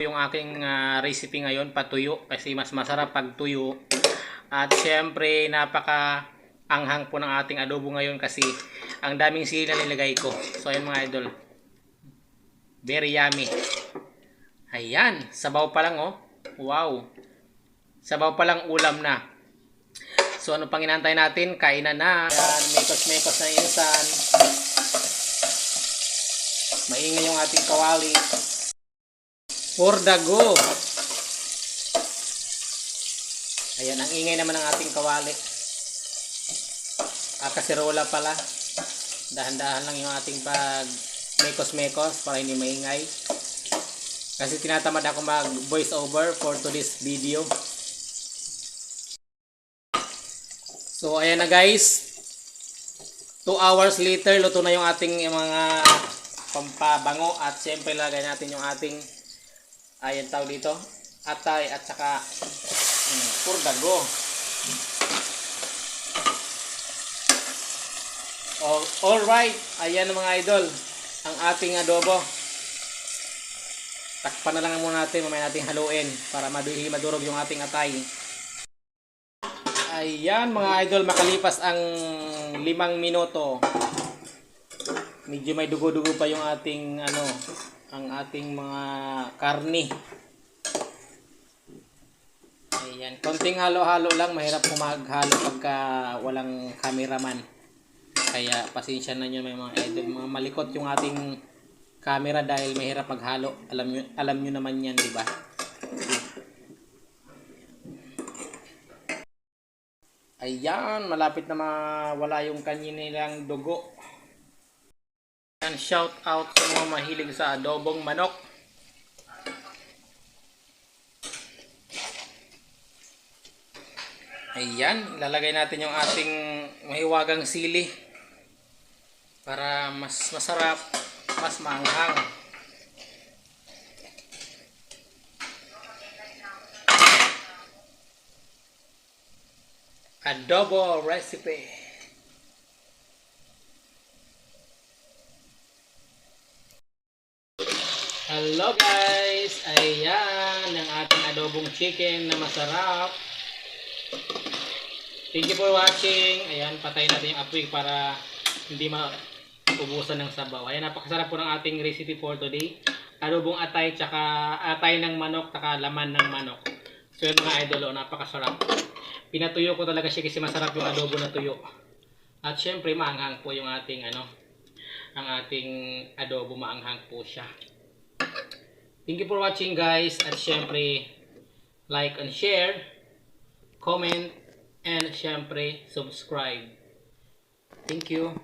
Yung aking recipe ngayon, patuyo, kasi mas masarap pag tuyo. At syempre napaka anghang po ng ating adobo ngayon kasi ang daming sili na nilagay ko. So ayun mga idol, very yummy. Ayan, sabaw pa lang oh. Wow, sabaw pa lang ulam na. So ano pang inantay natin? Kainan na. Ayan, mekos-mekos na insan. Maingay yung ating kawali. For the go. Ayan, ang ingay naman ng ating kawali. Kasirola pala. Dahan-dahan lang yung ating pag mekos-mekos para hindi maingay. Kasi tinatamad ako mag voice over for today's video. So ayan na guys. 2 hours later, luto na yung ating mga pampabango. At syempre lagay natin yung ating ayan tawag dito, atay at saka purdago. Alright, ayan mga idol, ang ating adobo. Takpan na lang muna natin, mamaya natin haluin para madurog yung ating atay. Ayan mga idol, makalipas ang 5 minuto. Medyo may dugo-dugo pa yung ating ang ating mga karni. Ayan, konting halo-halo lang, mahirap po maghalo pagka walang cameraman. Kaya pasensya na nyo may mga idol, mga malikot yung ating camera dahil mahirap maghalo. Alam nyo naman yan, di ba? Ayan, malapit na mawala yung kanilang dugo. And shout out sa mga mahilig sa adobong manok. Ayan, ilalagay natin yung ating mahiwagang sili para mas masarap, mas maanghang. Adobo recipe. Hello guys! Ayan, ang ating adobong chicken na masarap. Thank you for watching. Ayan, patayin natin yung apoy para hindi maubusan ng sabaw. Ayan, napakasarap po ng ating recipe for today. Adobong atay, tsaka atay ng manok, tsaka laman ng manok. So yun mga idol, napakasarap. Pinatuyo ko talaga siya kasi masarap yung adobo na tuyo. At syempre, maanghang po yung ating ang ating adobo, maanghang po siya. Thank you for watching guys, at syempre like and share, comment, and syempre subscribe. Thank you.